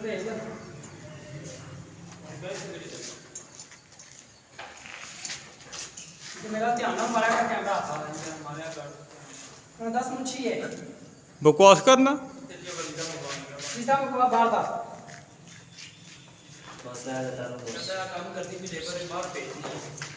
ਭੇਜ ਦੇ मेरा ध्यान ना मारा का कैमरा आता है मारा कर 10 मुंशी है बकवास करना सीधा को बाहर था बस यार काम करती थी लेबर बाहर भेज